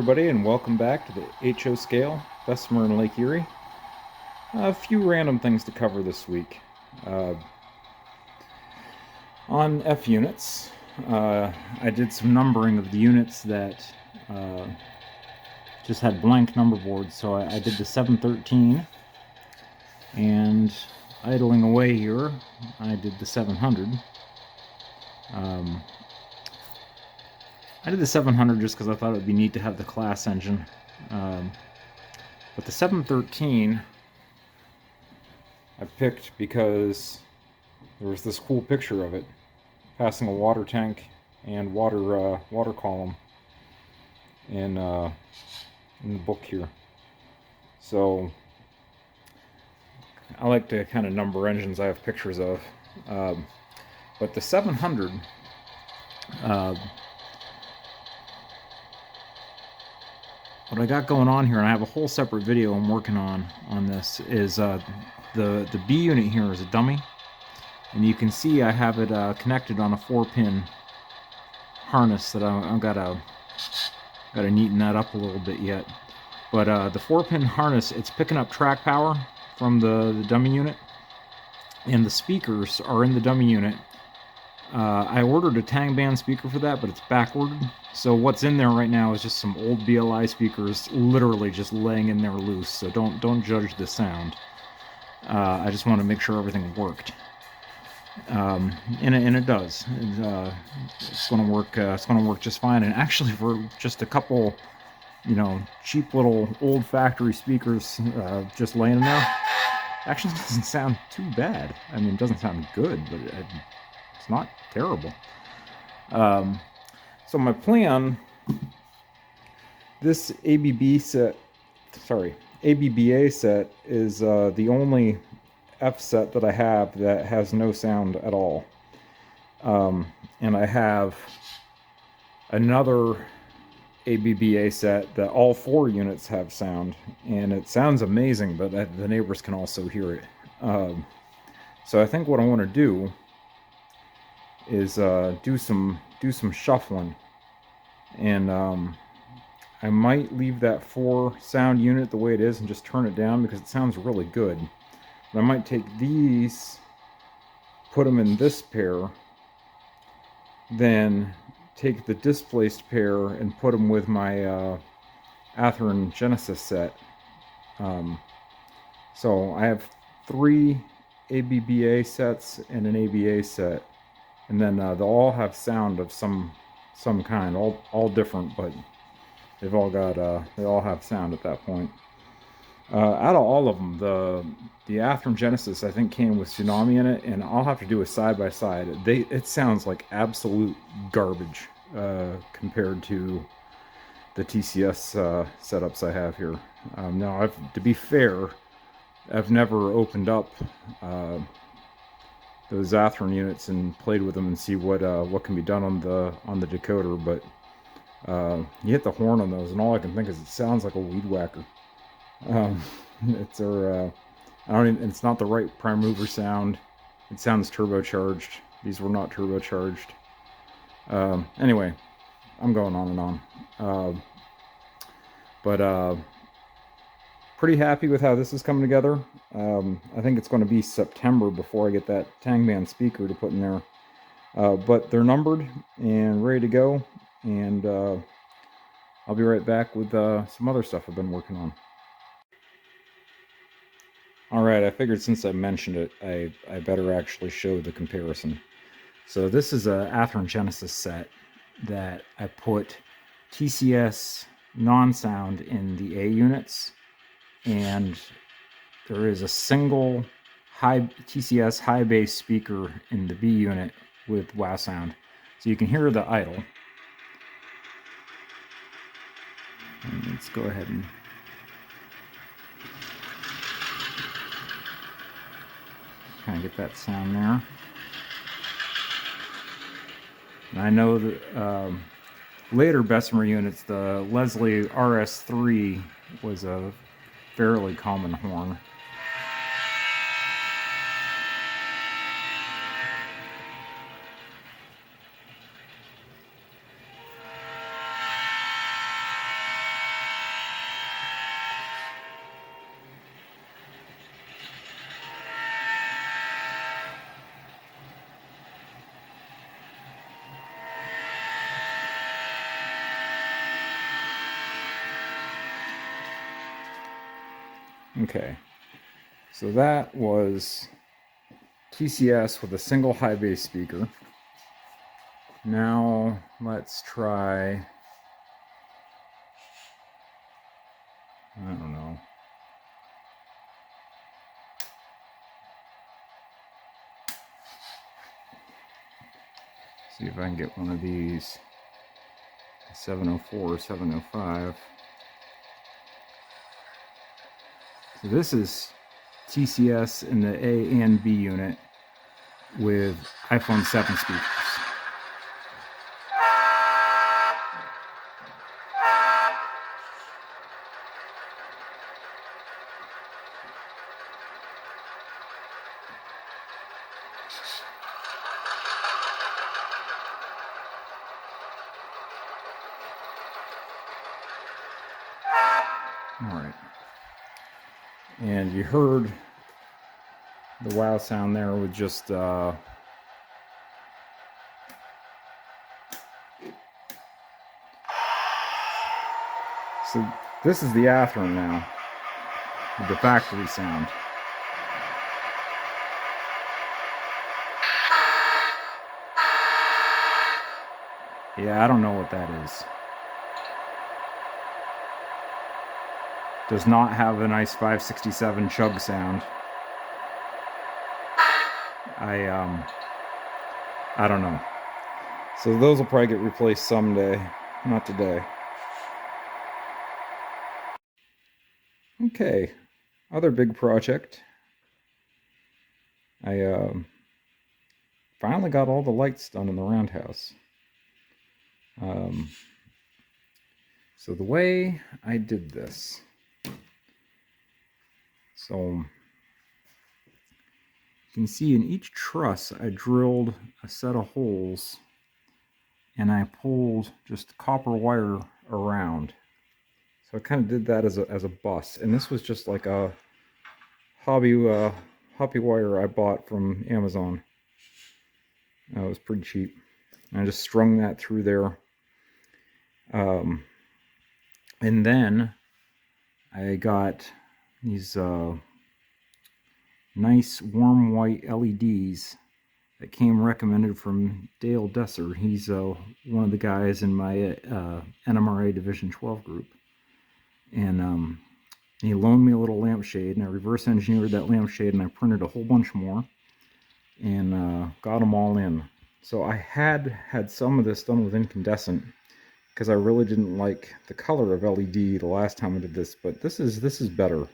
everybody, and welcome back to the HO scale, Bessemer and Lake Erie. A few random things to cover this week. On F units, I did some numbering of the units that just had blank number boards, so I did the 713, and idling away here, I did the 700. I did the 700 just because I thought it would be neat to have the class engine. But the 713 I picked because there was this cool picture of it passing a water tank and water column in the book here. So I like to kind of number engines I have pictures of. But the 700, what I got going on here, and I have a whole separate video I'm working on this, is the B unit here is a dummy, and you can see I have it connected on a 4-pin harness that I've gotta neaten that up a little bit yet. But the 4-pin harness, it's picking up track power from the dummy unit, and the speakers are in the dummy unit. I ordered a Tang band speaker for that, but it's back-ordered. So what's in there right now is just some old BLI speakers, literally just laying in there loose. So don't judge the sound. I just want to make sure everything worked, and it does. It's going to work. It's going to work just fine. And actually, for just a couple, cheap little old factory speakers, just laying there, actually doesn't sound too bad. I mean, it doesn't sound good, but it's not terrible. So my plan, this ABBA set is the only F set that I have that has no sound at all. And I have another ABBA set that all 4 units have sound, and it sounds amazing, but the neighbors can also hear it. So I think what I want to do is do some shuffling, and I might leave that 4 sound unit the way it is and just turn it down because it sounds really good. But I might take these, put them in this pair, then take the displaced pair and put them with my Athearn Genesis set. So I have 3 ABBA sets and an ABA set, and then they'll all have sound of some kind, all different, but they've all got they all have sound at that point. Out of all of them, the Athearn Genesis I think came with Tsunami in it, and I'll have to do a side by side. It sounds like absolute garbage compared to the TCS setups I have here. Now, to be fair, I've never opened up those Athearn units and played with them and see what can be done on the decoder, but you hit the horn on those, and all I can think is it sounds like a weed whacker. It's not the right prime mover sound. It sounds turbocharged. These were not turbocharged. Anyway, I'm going on and on. But pretty happy with how this is coming together. I think it's going to be September before I get that Tang band speaker to put in there. But they're numbered and ready to go, and I'll be right back with some other stuff I've been working on. Alright, I figured since I mentioned it, I better actually show the comparison. So this is a Athearn Genesis set that I put TCS non-sound in the A units, and there is a single TCS high bass speaker in the B unit with wow sound. So you can hear the idle. And let's go ahead and kind of get that sound there. And I know that later Bessemer units, the Leslie RS3 was a fairly common horn. Okay, so that was TCS with a single high bass speaker. Now let's try, I don't know. See if I can get one of these, 704 or 705. So this is TCS in the A and B unit with iPhone 7 speakers. All right. And you heard the wow sound there with just so this is the afternoon now with the factory sound. Yeah, I don't know what that is. Does not have a nice 567 chug sound. I don't know. So those will probably get replaced someday, not today. Okay, other big project. I finally got all the lights done in the Roundhouse. So the way I did this, so you can see in each truss I drilled a set of holes and I pulled just copper wire around. So I kind of did that as a bus, and this was just like a hobby wire I bought from Amazon. It was pretty cheap. I just strung that through there. And then I got these nice warm white LEDs that came recommended from Dale Desser. He's one of the guys in my NMRA Division 12 group. And he loaned me a little lampshade, and I reverse engineered that lampshade, and I printed a whole bunch more and got them all in. So I had some of this done with incandescent because I really didn't like the color of LED the last time I did this, but this is better.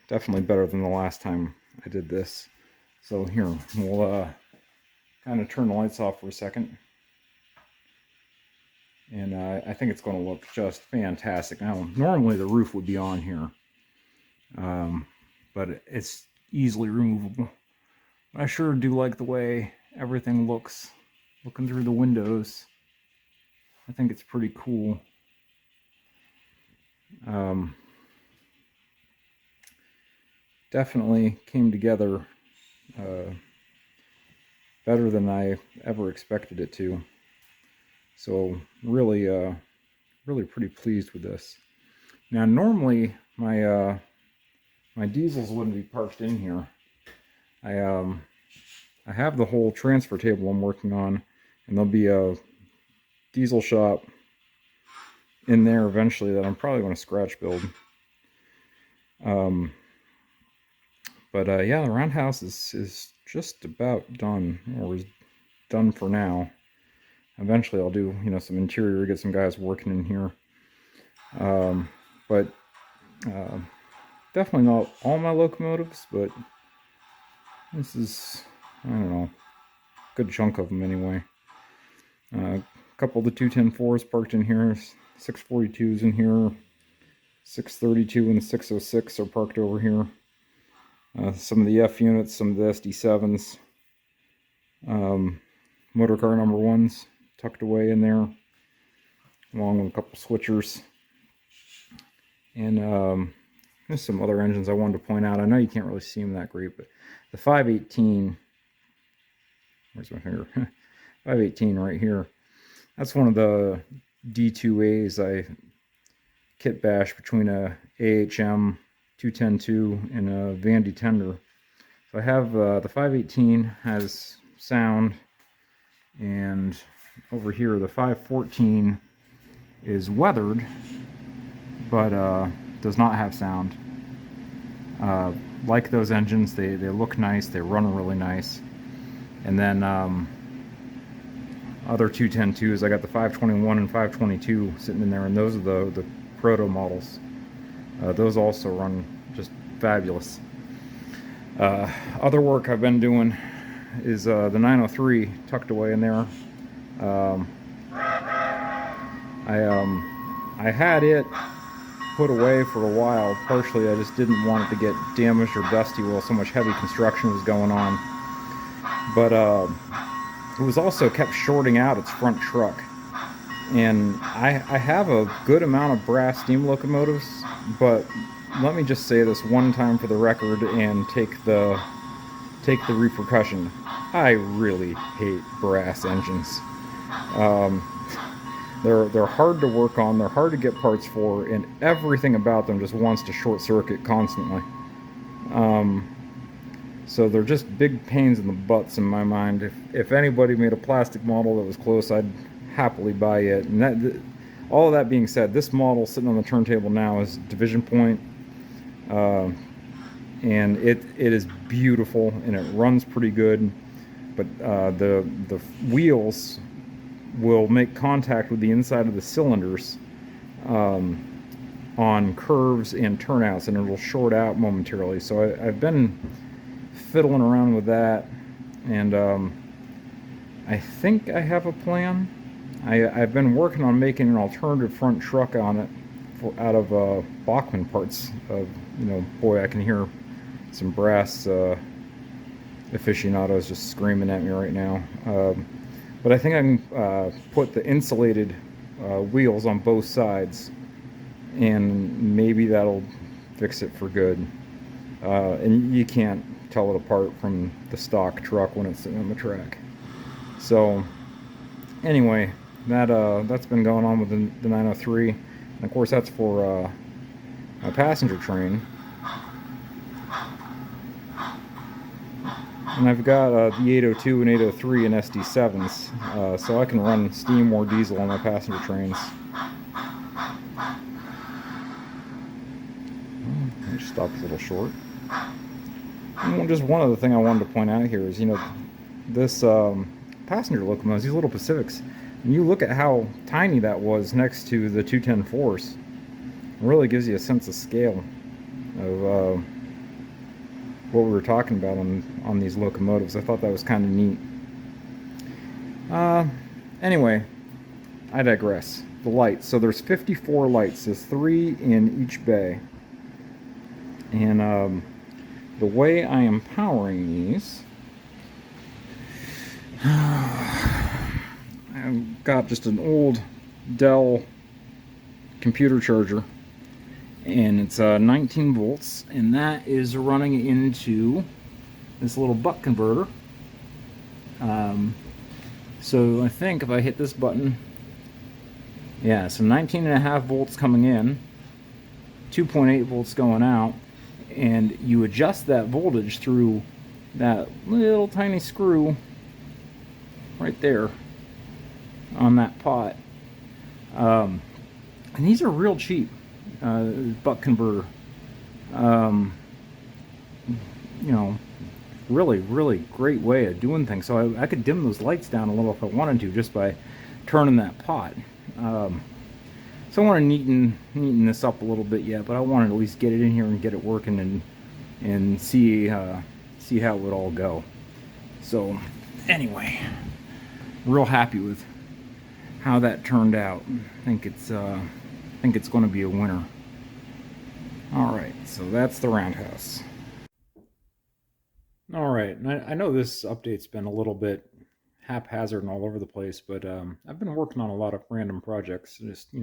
Definitely better than the last time I did this. So here, we'll kind of turn the lights off for a second. And I think it's going to look just fantastic. Now, normally the roof would be on here, but it's easily removable. I sure do like the way everything looks looking through the windows. I think it's pretty cool. Definitely came together better than I ever expected it to. So really, really pretty pleased with this. Now, normally my my diesels wouldn't be parked in here. I have the whole transfer table I'm working on, and there'll be a diesel shop in there eventually that I'm probably going to scratch build. But yeah, the Roundhouse is just about done, or is done for now. Eventually I'll do, some interior, get some guys working in here. But definitely not all my locomotives, but this is, I don't know, a good chunk of them anyway. A couple of the 210-4s parked in here, 642s in here, 632 and 606 are parked over here. Some of the F units, some of the SD7s, motor car number 1s tucked away in there, along with a couple switchers. And there's some other engines I wanted to point out. I know you can't really see them that great, but the 518, where's my finger? 518 right here. That's one of the D2As I kit bashed between a AHM 210-2 and a Vandy tender. So I have the 518 has sound, and over here the 514 is weathered, but does not have sound. Like those engines, they look nice, they run really nice. And then other 210-2s, I got the 521 and 522 sitting in there, and those are the proto models. Those also run just fabulous. Other work I've been doing is the 903 tucked away in there. I had it put away for a while. Partially, I just didn't want it to get damaged or dusty while so much heavy construction was going on. But it was also kept shorting out its front truck. And I have a good amount of brass steam locomotives, but let me just say this one time for the record and take the repercussion. I really hate brass engines. They're hard to work on, they're hard to get parts for, and everything about them just wants to short circuit constantly. So they're just big pains in the butts in my mind. If anybody made a plastic model that was close, I'd happily buy it. And all of that being said, this model sitting on the turntable now is Division Point, and it is beautiful and it runs pretty good. But the wheels will make contact with the inside of the cylinders on curves and turnouts, and it will short out momentarily. So I've been fiddling around with that, and I think I have a plan. I've been working on making an alternative front truck on it out of Bachmann parts. Boy, I can hear some brass aficionados just screaming at me right now. But I think I can put the insulated wheels on both sides, and maybe that'll fix it for good. And you can't tell it apart from the stock truck when it's sitting on the track. So anyway, that's been going on with the 903, and of course that's for a passenger train. And I've got the 802 and 803 and SD7s, so I can run steam or diesel on my passenger trains. I just stopped a little short. And just one other thing I wanted to point out here is, this passenger locomotives, these little Pacifics, and you look at how tiny that was next to the 210-4s, it really gives you a sense of scale of what we were talking about on these locomotives. I thought that was kind of neat. Anyway, I digress. The lights. So there's 54 lights. There's 3 in each bay. And the way I am powering these, I've got just an old Dell computer charger, and it's 19 volts, and that is running into this little buck converter. So I think if I hit this button, yeah, so 19.5 volts coming in, 2.8 volts going out, and you adjust that voltage through that little tiny screw right there on that pot. And these are real cheap. Buck converter, really great way of doing things. So I could dim those lights down a little if I wanted to, just by turning that pot. So I want to neaten this up a little bit yet, but I wanted to at least get it in here and get it working and see how it would all go. So anyway, real happy with how that turned out. I think it's going to be a winner. Alright, so that's the Roundhouse. Alright, I know this update's been a little bit haphazard and all over the place, but I've been working on a lot of random projects. Just,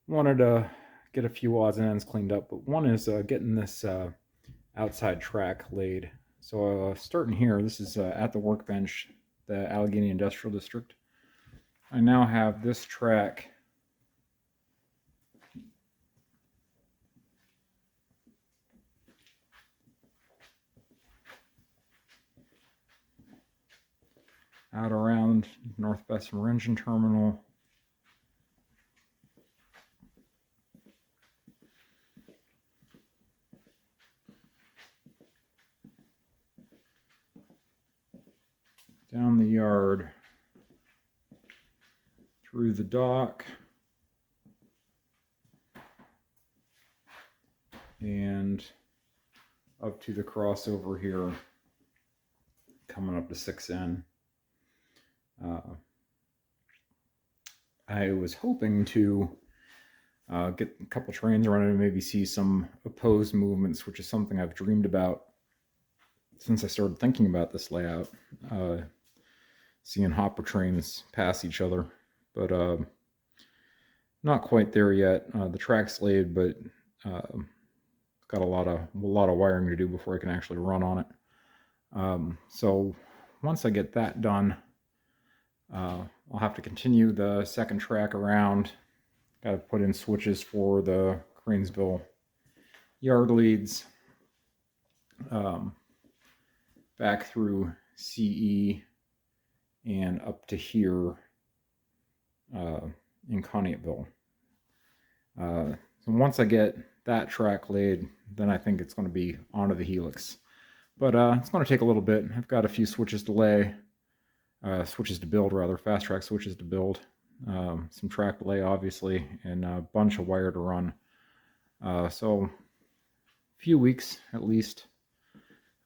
wanted to get a few odds and ends cleaned up, but one is getting this outside track laid. So starting here, this is at the workbench, the Allegheny Industrial District. I now have this track out around North Bessemer Engine Terminal. Down the yard, through the dock, and up to the crossover here, coming up to 6N. I was hoping to get a couple trains running and maybe see some opposed movements, which is something I've dreamed about since I started thinking about this layout. Seeing hopper trains pass each other, but not quite there yet. The track's laid, but got a lot of wiring to do before I can actually run on it. So once I get that done, I'll have to continue the second track around. Got to put in switches for the Cranesville yard leads, back through CE and up to here in Conneautville. So once I get that track laid, then I think it's going to be onto the helix. But it's going to take a little bit. I've got a few switches to lay, switches to build rather, fast track switches to build, some track to lay obviously, and a bunch of wire to run. So a few weeks at least.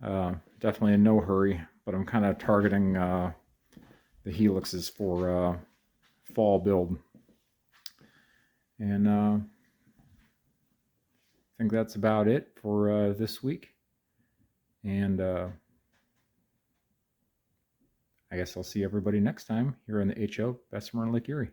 Definitely in no hurry, but I'm kind of targeting the helixes for fall build. And I think that's about it for this week. And I guess I'll see everybody next time here in the HO Bessemer and Lake Erie.